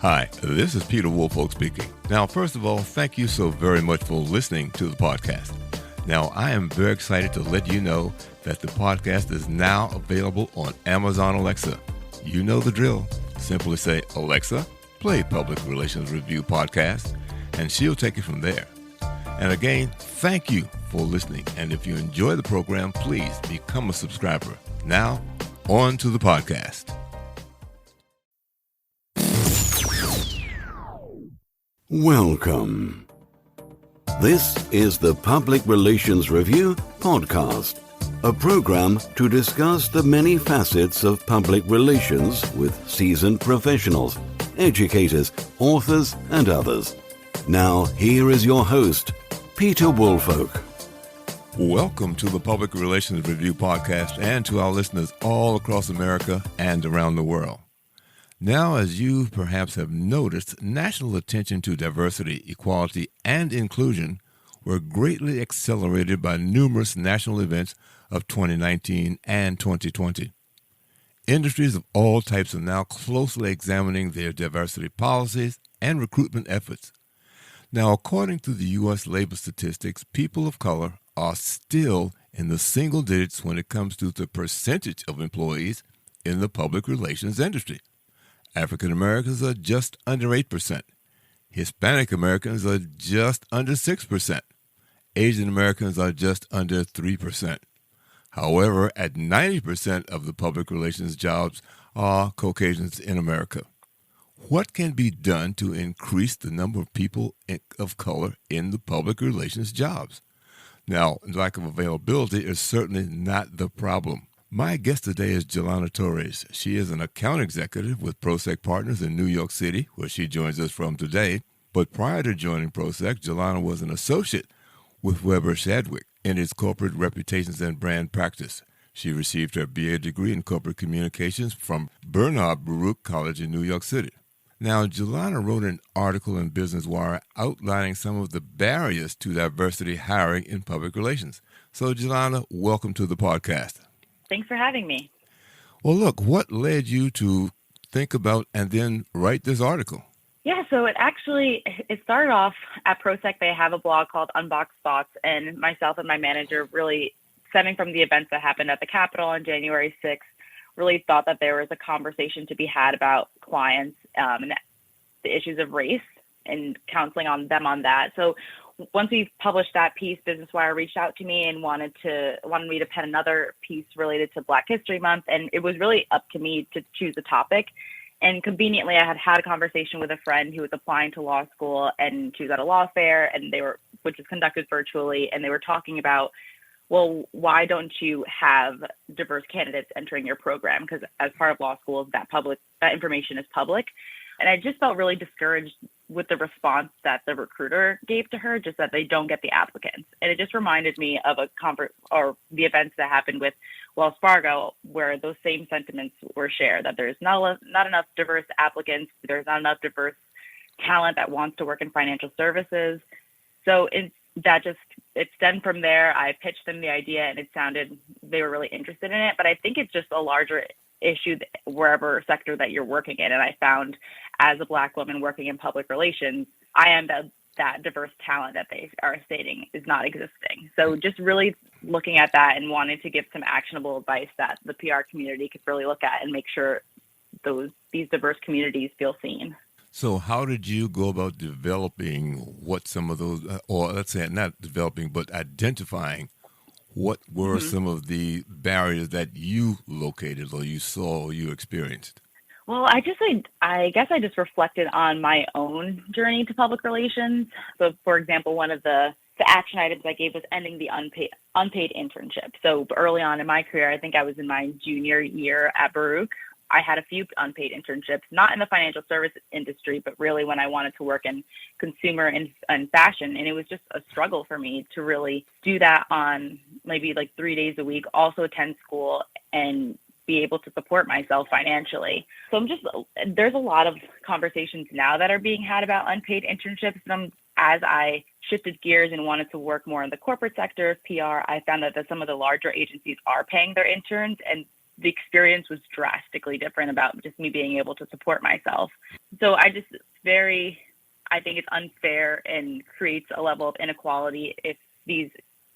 Hi, this is Peter Woolfolk speaking. Now, first of all, thank you so very much for listening to the podcast. Now, I am very excited to let you know that the podcast is now available on Amazon Alexa. You know the drill. Simply say, Alexa, play Public Relations Review Podcast, and she'll take it from there. And again, thank you for listening. And if you enjoy the program, please become a subscriber. Now, on to the podcast. Welcome. This is the Public Relations Review Podcast, a program to discuss the many facets of public relations with seasoned professionals, educators, authors, and others. Now, here is your host, Peter Woolfolk. Welcome to the Public Relations Review Podcast and to our listeners all across America and around the world. Now, as you perhaps have noticed, national attention to diversity, equality, and inclusion were greatly accelerated by numerous national events of 2019 and 2020. Industries of all types are now closely examining their diversity policies and recruitment efforts. Now, according to the U.S. labor statistics, people of color are still in the single digits when it comes to the percentage of employees in the public relations industry. African Americans are just under 8%. Hispanic Americans are just under 6%. Asian Americans are just under 3%. However, at 90% of the public relations jobs are Caucasians in America. What can be done to increase the number of people of color in the public relations jobs? Now, lack of availability is certainly not the problem. My guest today is Jalana Torres. She is an account executive with Prosec Partners in New York City, where she joins us from today. But prior to joining Prosec, Jalana was an associate with Weber Shadwick in its corporate reputations and brand practice. She received her BA degree in corporate communications from Bernard Baruch College in New York City. Now, Jalana wrote an article in Business Wire outlining some of the barriers to diversity hiring in public relations. So, Jalana, welcome to the podcast. Thanks for having me. Well, look, what led you to think about and then write this article? Yeah, so it started off at Prosec. They have a blog called Unboxed Thoughts, and myself and my manager, really stemming from the events that happened at the Capitol on January 6th, really thought that there was a conversation to be had about clients and the issues of race and counseling on them on that. So once we published that piece, Business Wire reached out to me and wanted me to pen another piece related to Black History Month. And it was really up to me to choose a topic. And conveniently, I had a conversation with a friend who was applying to law school, and she was at a law fair, and which is conducted virtually. And they were talking about, well, why don't you have diverse candidates entering your program? Because as part of law school, that information is public. And I just felt really discouraged with the response that the recruiter gave to her, just that they don't get the applicants. And it just reminded me of the events that happened with Wells Fargo, where those same sentiments were shared, that there's not enough diverse applicants, there's not enough diverse talent that wants to work in financial services. So it stemmed from there. I pitched them the idea, and it sounded they were really interested in it. But I think it's just a larger issue wherever sector that you're working in. And I found, as a Black woman working in public relations, I am that diverse talent that they are stating is not existing. So just really looking at that and wanting to give some actionable advice that the PR community could really look at and make sure these diverse communities feel seen. So how did you go about developing what some of those, or let's say not developing, but identifying what were some of the barriers that you located or you saw or you experienced? Well, I guess I just reflected on my own journey to public relations. So, for example, one of the action items I gave was ending the unpaid internship. So early on in my career, I think I was in my junior year at Baruch, I had a few unpaid internships, not in the financial service industry, but really when I wanted to work in consumer and fashion. And it was just a struggle for me to really do that on maybe like 3 days a week, also attend school and be able to support myself financially. So there's a lot of conversations now that are being had about unpaid internships. And as I shifted gears and wanted to work more in the corporate sector of PR, I found that some of the larger agencies are paying their interns, and the experience was drastically different about just me being able to support myself. So I think it's unfair and creates a level of inequality if these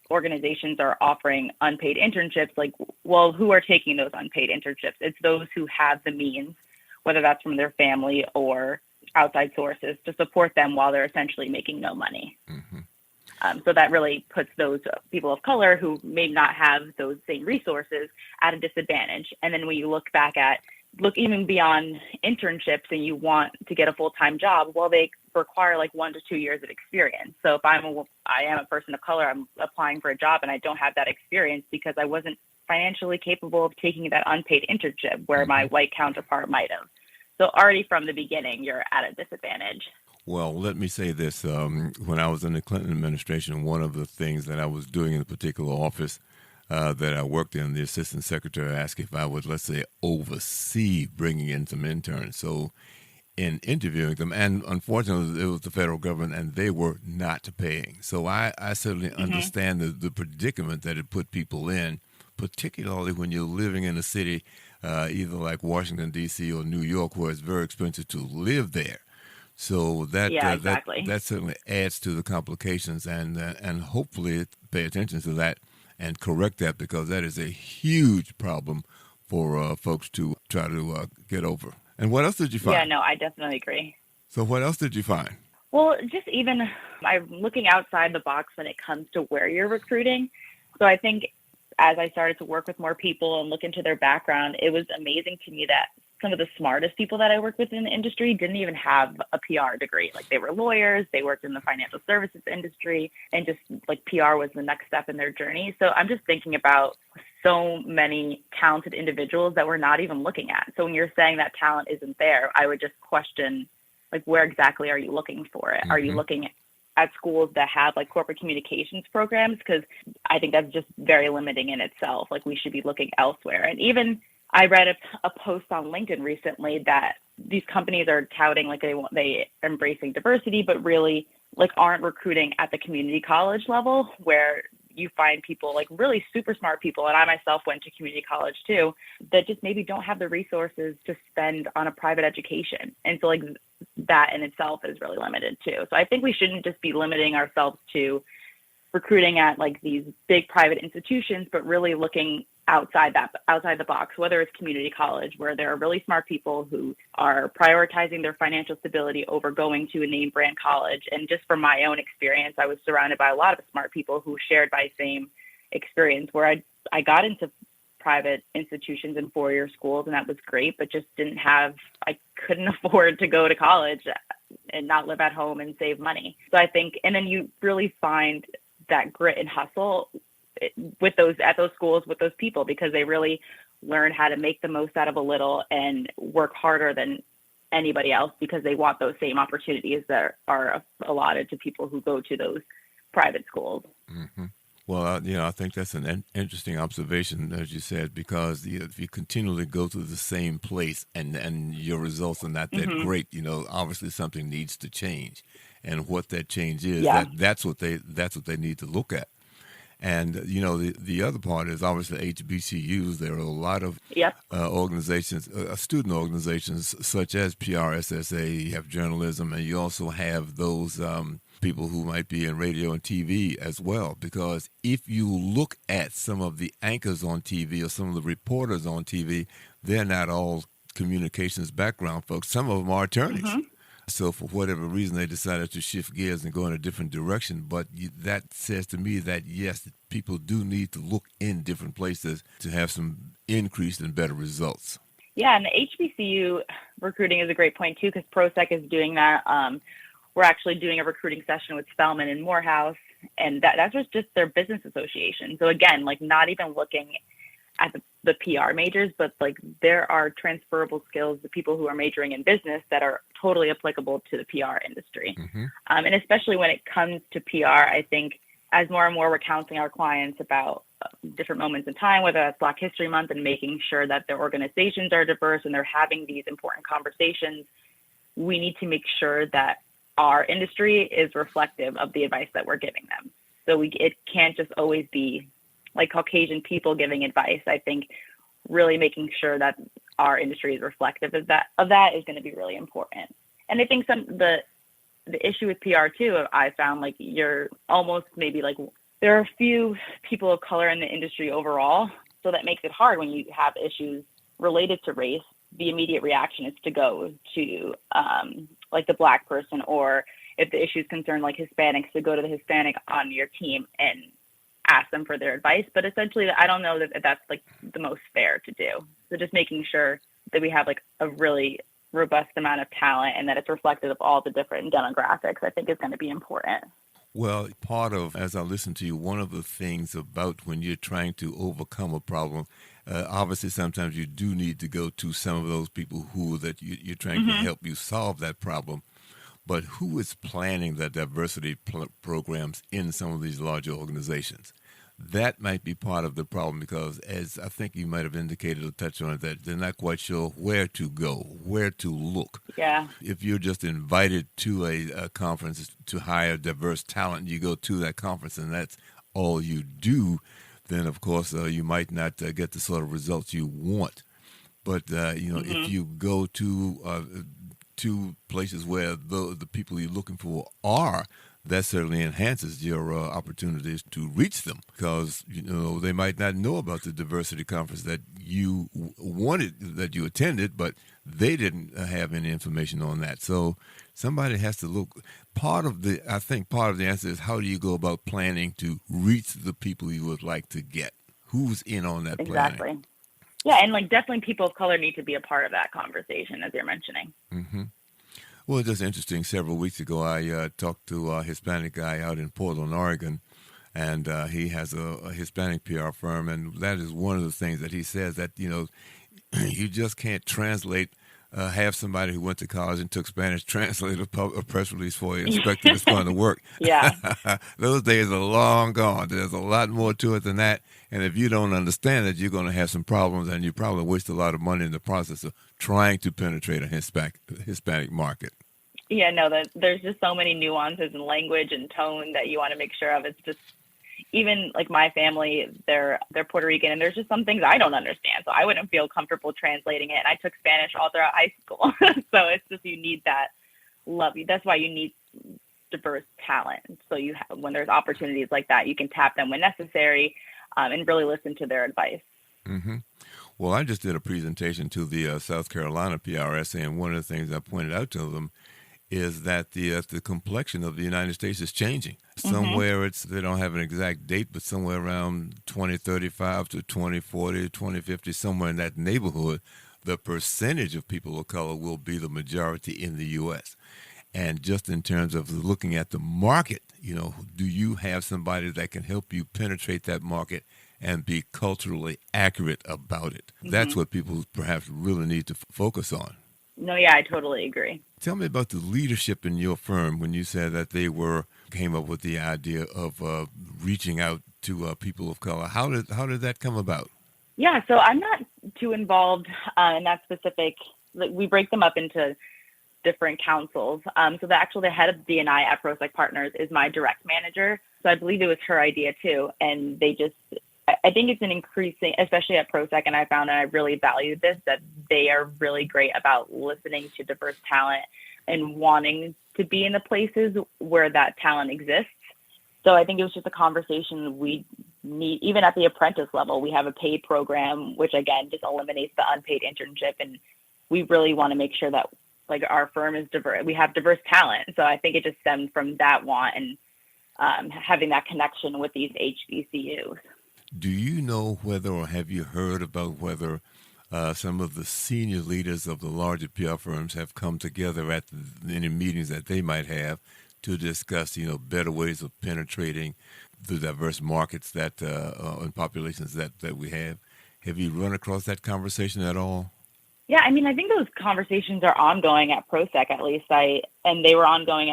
organizations are offering unpaid internships. Like, well, who are taking those unpaid internships? It's those who have the means, whether that's from their family or outside sources, to support them while they're essentially making no money. Mm-hmm. So that really puts those people of color who may not have those same resources at a disadvantage. And then when you look even beyond internships and you want to get a full-time job, well, they require like 1 to 2 years of experience. So if I am a person of color, I'm applying for a job and I don't have that experience because I wasn't financially capable of taking that unpaid internship where my white counterpart might have. So already from the beginning, you're at a disadvantage. Well, let me say this. When I was in the Clinton administration, one of the things that I was doing in a particular office that I worked in, the assistant secretary asked if I would, let's say, oversee bringing in some interns. So in interviewing them, and unfortunately, it was the federal government, and they were not paying. So I certainly understand the predicament that it put people in, particularly when you're living in a city either like Washington, D.C. or New York, where it's very expensive to live there. So that that certainly adds to the complications, and hopefully pay attention to that and correct that, because that is a huge problem for folks to try to get over. And what else did you find? Yeah, no, I definitely agree. So what else did you find? Well, just even I'm looking outside the box when it comes to where you're recruiting. So I think as I started to work with more people and look into their background, it was amazing to me that some of the smartest people that I worked with in the industry didn't even have a PR degree. Like, they were lawyers, they worked in the financial services industry, and just like PR was the next step in their journey. So I'm just thinking about so many talented individuals that we're not even looking at. So when you're saying that talent isn't there, I would just question, like, where exactly are you looking for it? Are you looking at schools that have like corporate communications programs? Because I think that's just very limiting in itself. Like, we should be looking elsewhere. And even I read a post on LinkedIn recently that these companies are touting like they embracing diversity, but really like aren't recruiting at the community college level, where you find people like really super smart people. And I myself went to community college too, that just maybe don't have the resources to spend on a private education. And so like that in itself is really limited too. So I think we shouldn't just be limiting ourselves to recruiting at like these big private institutions, but really looking outside the box, whether it's community college, where there are really smart people who are prioritizing their financial stability over going to a name brand college. And just from my own experience, I was surrounded by a lot of smart people who shared my same experience, where I got into private institutions and four-year schools, and that was great, but just I couldn't afford to go to college and not live at home and save money. So I think, and then you really find that grit and hustle at those schools with those people, because they really learn how to make the most out of a little and work harder than anybody else, because they want those same opportunities that are allotted to people who go to those private schools. Mm-hmm. Well, I think that's an interesting observation, as you said, because if you continually go to the same place and your results are not that great, obviously something needs to change, and what that change is, that's what they need to look at. And, the other part is obviously HBCUs. There are a lot of organizations, student organizations such as PRSSA. You have journalism, and you also have those people who might be in radio and TV as well. Because if you look at some of the anchors on TV or some of the reporters on TV, they're not all communications background folks. Some of them are attorneys. So for whatever reason, they decided to shift gears and go in a different direction. But that says to me that, yes, people do need to look in different places to have some increased and better results. Yeah, and the HBCU recruiting is a great point, too, because ProSec is doing that. We're actually doing a recruiting session with Spelman and Morehouse, and that's just their business association. So, again, like not even looking at the PR majors, but like there are transferable skills, the people who are majoring in business, that are totally applicable to the PR industry. And especially when it comes to PR, I think as more and more we're counseling our clients about different moments in time, whether that's Black History Month, and making sure that their organizations are diverse and they're having these important conversations, we need to make sure that our industry is reflective of the advice that we're giving them. So it can't just always be like Caucasian people giving advice. I think really making sure that our industry is reflective of that is going to be really important. And I think the issue with PR too, I found like you're almost maybe like there are a few people of color in the industry overall, so that makes it hard when you have issues related to race. The immediate reaction is to go to like the Black person, or if the issue is concerned like Hispanics, to go to the Hispanic on your team and ask them for their advice. But essentially, I don't know that that's like the most fair to do. So just making sure that we have like a really robust amount of talent and that it's reflective of all the different demographics, I think is going to be important. Well, part of, as I listen to you, one of the things about when you're trying to overcome a problem, obviously sometimes you do need to go to some of those people you're trying to help you solve that problem. But who is planning the diversity programs in some of these larger organizations? That might be part of the problem because, as I think you might have indicated or touched on it, that they're not quite sure where to go, where to look. Yeah. If you're just invited to a conference to hire diverse talent, you go to that conference and that's all you do, then, of course, you might not get the sort of results you want. But, if you go to places where the people you're looking for are, that certainly enhances your opportunities to reach them because, they might not know about the diversity conference that you that you attended, but they didn't have any information on that. So somebody has to look. I think part of the answer is how do you go about planning to reach the people you would like to get? Who's in on that planning? Exactly. Yeah, and like definitely people of color need to be a part of that conversation, as you're mentioning. Mm-hmm. Well, it's just interesting. Several weeks ago, I talked to a Hispanic guy out in Portland, Oregon, and he has a Hispanic PR firm, and that is one of the things that he says that, you just can't translate, have somebody who went to college and took Spanish translate a press release for you and expect it's going to work. Yeah. Those days are long gone. There's a lot more to it than that, and if you don't understand it, you're going to have some problems, and you probably waste a lot of money in the process of trying to penetrate a Hispanic market. Yeah, no, there's just so many nuances in language and tone that you want to make sure of. It's just, even like my family, they're Puerto Rican, and there's just some things I don't understand, so I wouldn't feel comfortable translating it. And I took Spanish all throughout high school, so it's just you need that love. That's why you need diverse talent. So when there's opportunities like that, you can tap them when necessary, and really listen to their advice. Mm-hmm. Well, I just did a presentation to the South Carolina PRSA, and one of the things I pointed out to them is that the complexion of the United States is changing. Somewhere they don't have an exact date, but somewhere around 2035 to 2040, 2050, somewhere in that neighborhood, the percentage of people of color will be the majority in the U.S. And just in terms of looking at the market, do you have somebody that can help you penetrate that market and be culturally accurate about it? That's what people perhaps really need to focus on. No, yeah, I totally agree. Tell me about the leadership in your firm when you said that they came up with the idea of reaching out to people of color. How did that come about? Yeah, so I'm not too involved in that specific. Like, we break them up into different councils. So the head of D&I at ProSec Partners is my direct manager. So I believe it was her idea too, and I think it's an increasing, especially at ProSec, and I found, and I really valued this, that they are really great about listening to diverse talent and wanting to be in the places where that talent exists. So I think it was just a conversation we need, even at the apprentice level. We have a paid program, which again just eliminates the unpaid internship, and we really want to make sure that like our firm is diverse. We have diverse talent. So I think it just stemmed from that want and having that connection with these HBCUs. Do you know whether, or have you heard about whether some of the senior leaders of the larger PR firms have come together at any meetings that they might have to discuss, better ways of penetrating the diverse markets and populations that we have? Have you run across that conversation at all? Yeah, I mean, I think those conversations are ongoing at ProSec, at least, and they were ongoing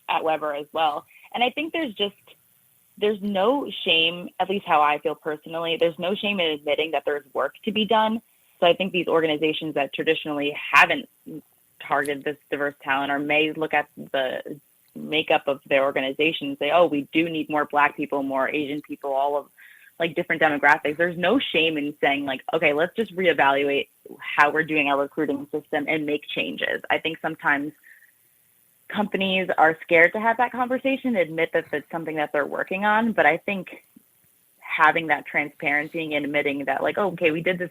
at Weber as well. And I think there's no shame, at least how I feel personally, there's no shame in admitting that there's work to be done. So I think these organizations that traditionally haven't targeted this diverse talent, or may look at the makeup of their organization and say, oh, we do need more Black people, more Asian people, all of like different demographics, there's no shame in saying like, okay, let's just reevaluate how we're doing our recruiting system and make changes. I think sometimes companies are scared to have that conversation, admit that it's something that they're working on. But I think having that transparency and admitting that like, oh, okay, we did this,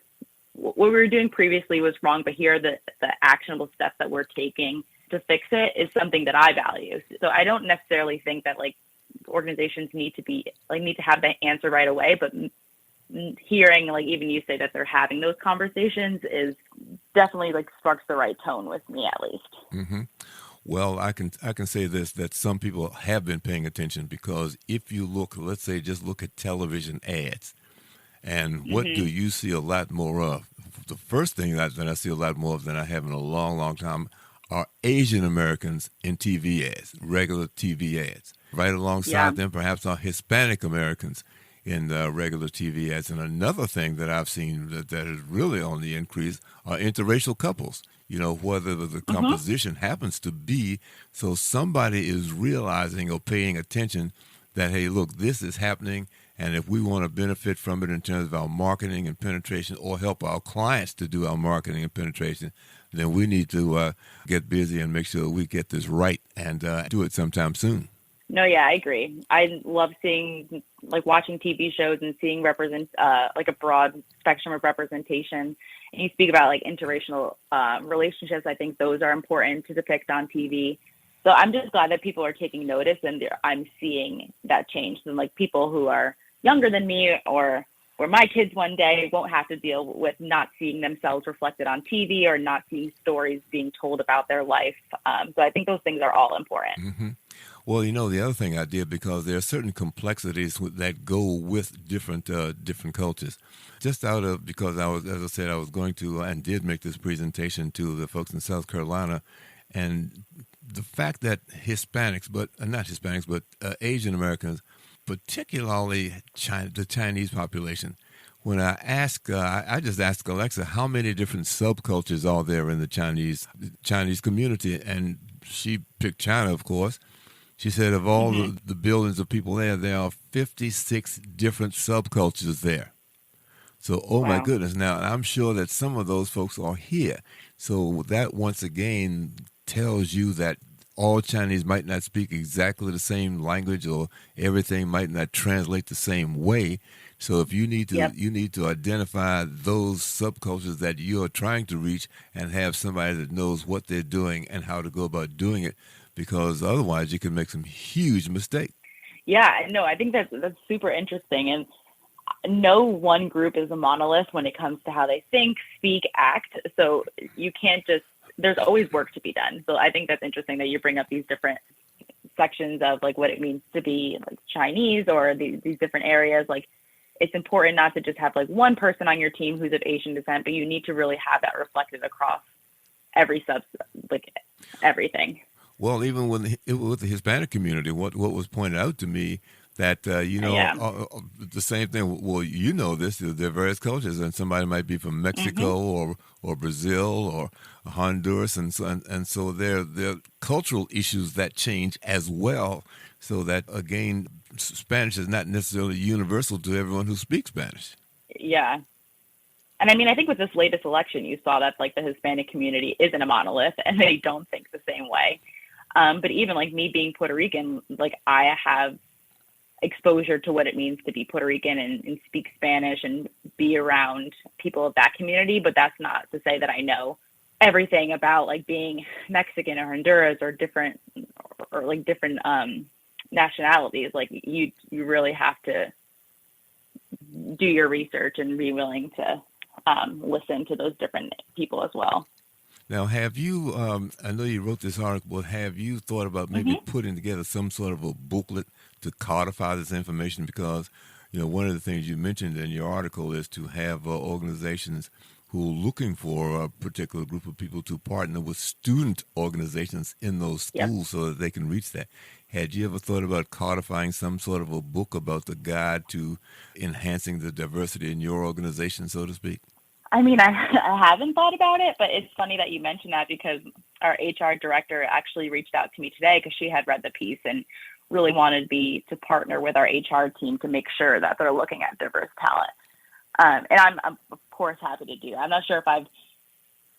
what we were doing previously was wrong, but here are the actionable steps that we're taking to fix it is something that I value. So I don't necessarily think that like organizations need to have the answer right away, but hearing like even you say that they're having those conversations is definitely like sparks the right tone with me at least. Mm-hmm. Well, I can say this, that some people have been paying attention, because if you look, let's say, just look at television ads, and what do you see a lot more of? The first thing that I see a lot more of than I have in a long, long time are Asian Americans in TV ads, regular TV ads. Right alongside them, perhaps, are Hispanic Americans in regular TV ads. And another thing that I've seen that is really on the increase are interracial couples. You know, whether the composition happens to be, so somebody is realizing or paying attention that, hey, look, this is happening, and if we want to benefit from it in terms of our marketing and penetration, or help our clients to do our marketing and penetration, then we need to get busy and make sure we get this right and do it sometime soon. No, yeah, I agree. I love seeing, like, watching TV shows and seeing like a broad spectrum of representation. And you speak about like interracial relationships. I think those are important to depict on TV. So I'm just glad that people are taking notice, and I'm seeing that change. And like people who are younger than me or my kids one day won't have to deal with not seeing themselves reflected on TV or not seeing stories being told about their life. So I think those things are all important. Mm-hmm. Well, you know, the other thing I did, because there are certain complexities that go with different cultures. Just out of, because I was, as I said, I was going to and did make this presentation to the folks in South Carolina, and the fact that Hispanics, but not Hispanics, but Asian Americans, particularly the Chinese population, when I ask, I just asked Alexa, how many different subcultures are there in the Chinese community? And she picked China, of course. She said of all the billions of people there are 56 different subcultures there. So, my goodness. Now, I'm sure that some of those folks are here. So that once again tells you that all Chinese might not speak exactly the same language, or everything might not translate the same way. So if you need to, you need to identify those subcultures that you are trying to reach, and have somebody that knows what they're doing and how to go about doing it, because otherwise you can make some huge mistakes. Yeah, no, I think that's super interesting. And no one group is a monolith when it comes to how they think, speak, act. So you can't just, there's always work to be done. So I think that's interesting that you bring up these different sections of like what it means to be like Chinese, or these different areas. Like, it's important not to just have like one person on your team who's of Asian descent, but you need to really have that reflected across everything. Well, even with the Hispanic community, what was pointed out to me, that, the same thing. Well, you know this, there are various cultures, and somebody might be from Mexico or Brazil or Honduras, and so there are cultural issues that change as well, so that, again, Spanish is not necessarily universal to everyone who speaks Spanish. Yeah. And I mean, I think with this latest election, you saw that like the Hispanic community isn't a monolith, and they don't think the same way. But even like me being Puerto Rican, like I have exposure to what it means to be Puerto Rican and speak Spanish and be around people of that community. But that's not to say that I know everything about like being Mexican or Honduras or different nationalities. Like you really have to do your research and be willing to listen to those different people as well. Now, have you, I know you wrote this article, but have you thought about maybe putting together some sort of a booklet to codify this information? Because, one of the things you mentioned in your article is to have organizations who are looking for a particular group of people to partner with student organizations in those schools so that they can reach that. Had you ever thought about codifying some sort of a book about the guide to enhancing the diversity in your organization, so to speak? I mean, I haven't thought about it, but it's funny that you mentioned that, because our HR director actually reached out to me today because she had read the piece, and really wanted me to partner with our HR team to make sure that they're looking at diverse talent. And I'm of course happy to do that. I'm not sure if I'm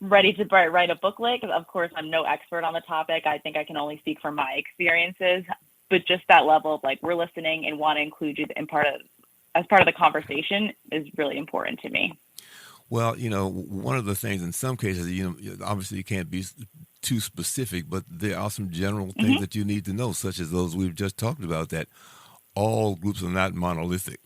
ready to write a booklet, because of course I'm no expert on the topic. I think I can only speak from my experiences, but just that level of like, we're listening and want to include you as part of the conversation is really important to me. Well, one of the things in some cases, obviously you can't be too specific, but there are some general things that you need to know, such as those we've just talked about, that all groups are not monolithic.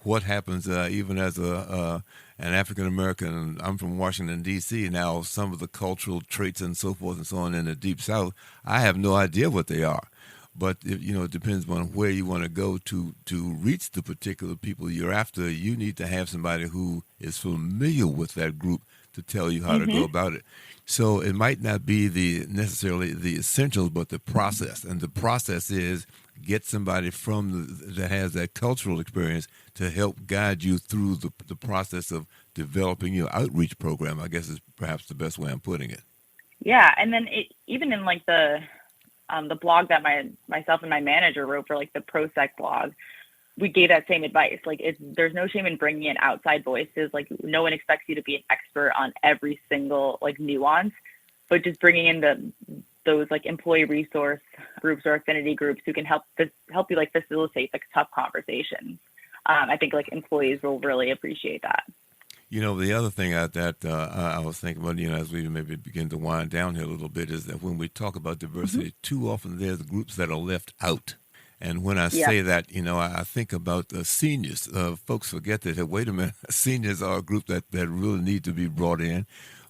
What happens even as an African American, I'm from Washington, D.C., now some of the cultural traits and so forth and so on in the Deep South, I have no idea what they are. But, it depends on where you want to go to reach the particular people you're after. You need to have somebody who is familiar with that group to tell you how to go about it. So it might not be necessarily the essentials, but the process. And the process is get somebody that has that cultural experience to help guide you through the process of developing your outreach program, I guess is perhaps the best way I'm putting it. Yeah, and then even in like the blog that myself and my manager wrote for like the ProSec blog, we gave that same advice. Like, there's no shame in bringing in outside voices. Like, no one expects you to be an expert on every single like nuance, but just bringing in those like employee resource groups or affinity groups who can help you like facilitate like tough conversations. I think like employees will really appreciate that. The other thing that I was thinking about, as we maybe begin to wind down here a little bit, is that when we talk about diversity, too often there's groups that are left out. And when I say that, I think about the seniors. Folks forget that, wait a minute, seniors are a group that really need to be brought in.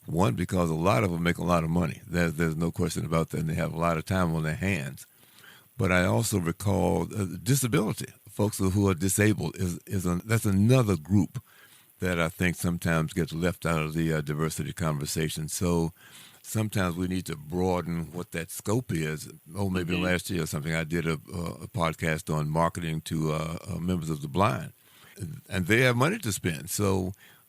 One, because a lot of them make a lot of money. There's no question about that, and they have a lot of time on their hands. But I also recall disability. Folks who are disabled that's another group that I think sometimes gets left out of the diversity conversation. So sometimes we need to broaden what that scope is. Maybe last year or something, I did a podcast on marketing to members of the blind. And they have money to spend.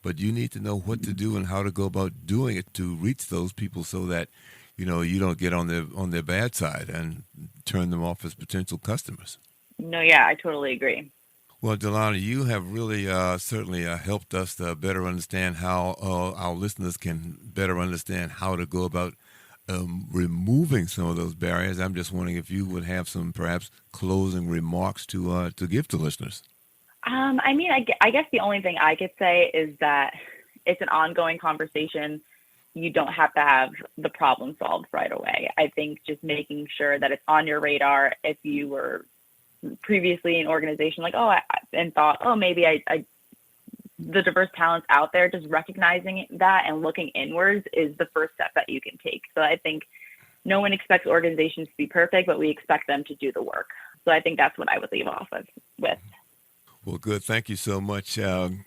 But you need to know what to do and how to go about doing it to reach those people so that, you don't get on their bad side and turn them off as potential customers. No, yeah, I totally agree. Well, Jalana, you have really certainly helped us to better understand how our listeners can better understand how to go about removing some of those barriers. I'm just wondering if you would have some perhaps closing remarks to give to listeners. I guess the only thing I could say is that it's an ongoing conversation. You don't have to have the problem solved right away. I think just making sure that it's on your radar. If you were previously an organization like, maybe the diverse talents out there, just recognizing that and looking inwards is the first step that you can take. So I think no one expects organizations to be perfect, but we expect them to do the work. So I think that's what I would leave off with. Well, good. Thank you so much.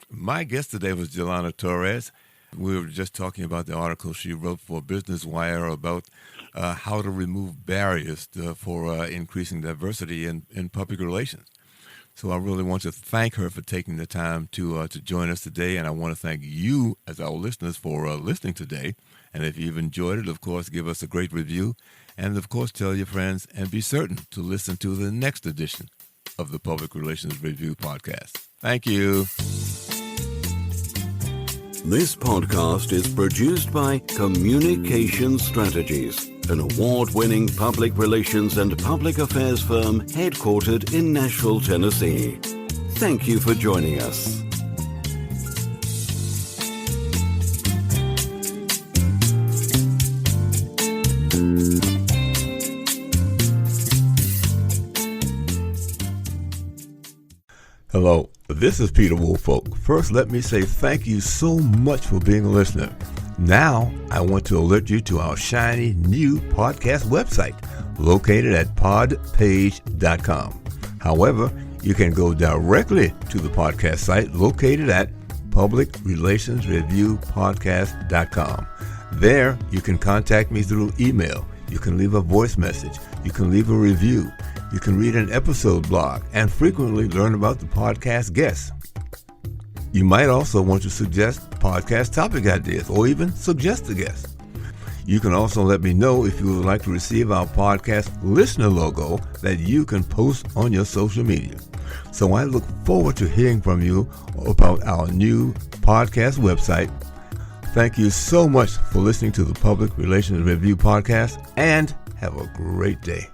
My guest today was Jalana Torres. We were just talking about the article she wrote for Business Wire about how to remove barriers for increasing diversity in public relations. So I really want to thank her for taking the time to join us today, and I want to thank you as our listeners for listening today. And if you've enjoyed it, of course, give us a great review, and of course, tell your friends, and be certain to listen to the next edition of the Public Relations Review podcast. Thank you. This podcast is produced by Communication Strategies, an award-winning public relations and public affairs firm headquartered in Nashville, Tennessee. Thank you for joining us. Hello, this is Peter Woolfolk. First, let me say thank you so much for being a listener. Now, I want to alert you to our shiny new podcast website located at podpage.com. However, you can go directly to the podcast site located at publicrelationsreviewpodcast.com. There, you can contact me through email. You can leave a voice message. You can leave a review. You can read an episode blog and frequently learn about the podcast guests. You might also want to suggest podcast topic ideas or even suggest a guest. You can also let me know if you would like to receive our podcast listener logo that you can post on your social media. So I look forward to hearing from you about our new podcast website. Thank you so much for listening to the Public Relations Review podcast, and have a great day.